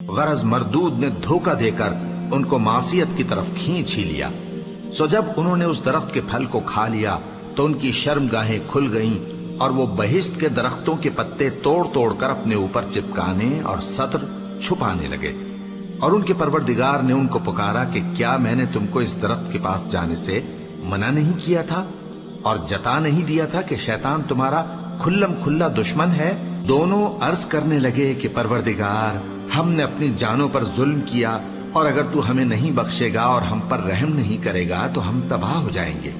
غرض مردود نے دھوکہ دے کر ان کو معصیت کی طرف کھینچ ہی لیا۔ سو جب انہوں نے اس درخت کے پھل کو کھا لیا تو ان کی شرمگاہیں کھل گئیں اور وہ بہشت کے درختوں کے پتے توڑ توڑ کر اپنے اوپر چپکانے اور سطر چھپانے لگے۔ اور ان کے پروردگار نے ان کو پکارا کہ کیا میں نے تم کو اس درخت کے پاس جانے سے منع نہیں کیا تھا اور جتا نہیں دیا تھا کہ شیطان تمہارا کھلم کھلا دشمن ہے؟ دونوں عرض کرنے لگے کہ پروردگار، ہم نے اپنی جانوں پر ظلم کیا، اور اگر تو ہمیں نہیں بخشے گا اور ہم پر رحم نہیں کرے گا تو ہم تباہ ہو جائیں گے۔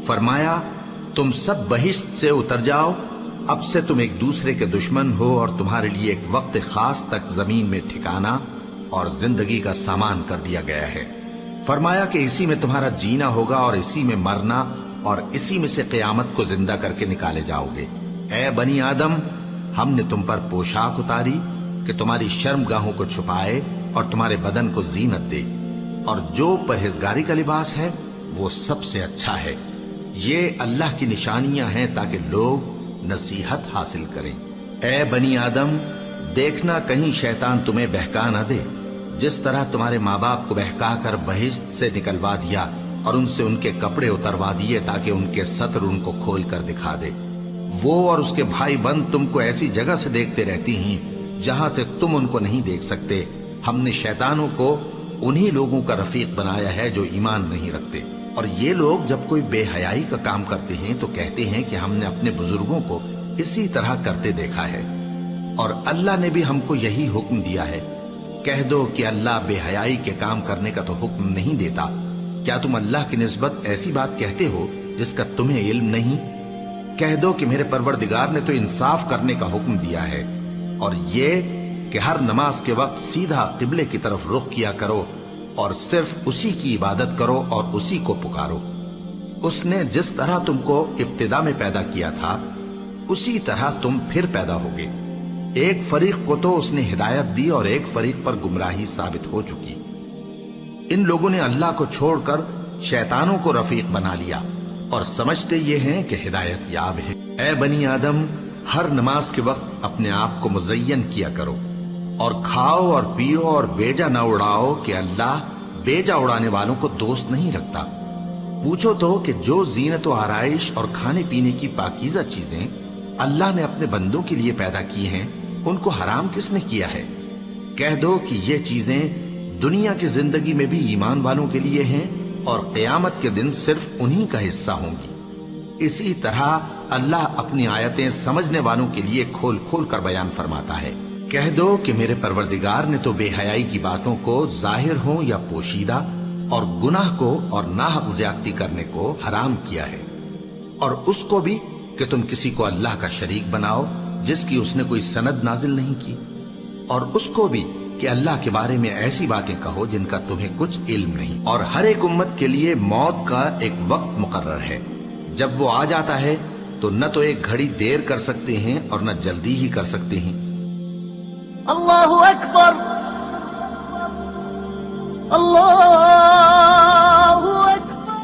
فرمایا تم سب بہشت سے اتر جاؤ، اب سے تم ایک دوسرے کے دشمن ہو اور تمہارے لیے ایک وقت خاص تک زمین میں ٹھکانا اور زندگی کا سامان کر دیا گیا ہے۔ فرمایا کہ اسی میں تمہارا جینا ہوگا اور اسی میں مرنا، اور اسی میں سے قیامت کو زندہ کر کے نکالے جاؤ گے۔ اے بنی آدم، ہم نے تم پر پوشاک اتاری کہ تمہاری شرمگاہوں کو چھپائے اور تمہارے بدن کو زینت دے، اور جو پرہیزگاری کا لباس ہے وہ سب سے اچھا ہے۔ یہ اللہ کی نشانیاں ہیں تاکہ لوگ نصیحت حاصل کریں۔ اے بنی آدم، دیکھنا کہیں شیطان تمہیں بہکا نہ دے، جس طرح تمہارے ماں باپ کو بہکا کر بہشت سے نکلوا دیا اور ان سے ان کے کپڑے اتروا دیے تاکہ ان کے سطر ان کو کھول کر دکھا دے۔ وہ اور اس کے بھائی بند تم کو ایسی جگہ سے دیکھتے رہتی ہیں جہاں سے تم ان کو نہیں دیکھ سکتے۔ ہم نے شیطانوں کو انہی لوگوں کا رفیق بنایا ہے جو ایمان نہیں رکھتے، اور یہ لوگ جب کوئی بے حیائی کا کام کرتے ہیں تو کہتے ہیں کہ ہم نے اپنے بزرگوں کو اسی طرح کرتے دیکھا ہے، اور اللہ نے بھی ہم کو یہی حکم دیا ہے۔ کہہ دو کہ اللہ بے حیائی کے کام کرنے کا تو حکم نہیں دیتا۔ کیا تم اللہ کی نسبت ایسی بات کہتے ہو جس کا تمہیں علم نہیں؟ کہہ دو کہ میرے پروردگار نے تو انصاف کرنے کا حکم دیا ہے، اور یہ کہ ہر نماز کے وقت سیدھا قبلے کی طرف رخ کیا کرو اور صرف اسی کی عبادت کرو اور اسی کو پکارو۔ اس نے جس طرح تم کو ابتدا میں پیدا کیا تھا اسی طرح تم پھر پیدا ہوگے۔ ایک فریق کو تو اس نے ہدایت دی اور ایک فریق پر گمراہی ثابت ہو چکی۔ ان لوگوں نے اللہ کو چھوڑ کر شیطانوں کو رفیق بنا لیا اور سمجھتے یہ ہیں کہ ہدایت یاب ہے۔ اے بنی آدم، ہر نماز کے وقت اپنے آپ کو مزین کیا کرو، اور کھاؤ اور پیو اور بیجا نہ اڑاؤ کہ اللہ بیجا اڑانے والوں کو دوست نہیں رکھتا۔ پوچھو تو کہ جو زینت و آرائش اور کھانے پینے کی پاکیزہ چیزیں اللہ نے اپنے بندوں کے لیے پیدا کی ہیں ان کو حرام کس نے کیا ہے؟ کہہ دو کہ یہ چیزیں دنیا کی زندگی میں بھی ایمان والوں کے لیے ہیں اور قیامت کے دن صرف انہی کا حصہ ہوں گی۔ اسی طرح اللہ اپنی آیتیں سمجھنے والوں کے لیے کھول کھول کر بیان فرماتا ہے۔ کہہ دو کہ میرے پروردگار نے تو بے حیائی کی باتوں کو ظاہر ہوں یا پوشیدہ، اور گناہ کو اور ناحق زیادتی کرنے کو حرام کیا ہے، اور اس کو بھی کہ تم کسی کو اللہ کا شریک بناؤ جس کی اس نے کوئی سند نازل نہیں کی، اور اس کو بھی کہ اللہ کے بارے میں ایسی باتیں کہو جن کا تمہیں کچھ علم نہیں۔ اور ہر ایک امت کے لیے موت کا ایک وقت مقرر ہے، جب وہ آ جاتا ہے تو نہ تو ایک گھڑی دیر کر سکتے ہیں اور نہ جلدی ہی کر سکتے ہیں۔ اللہ اکبر، اللہ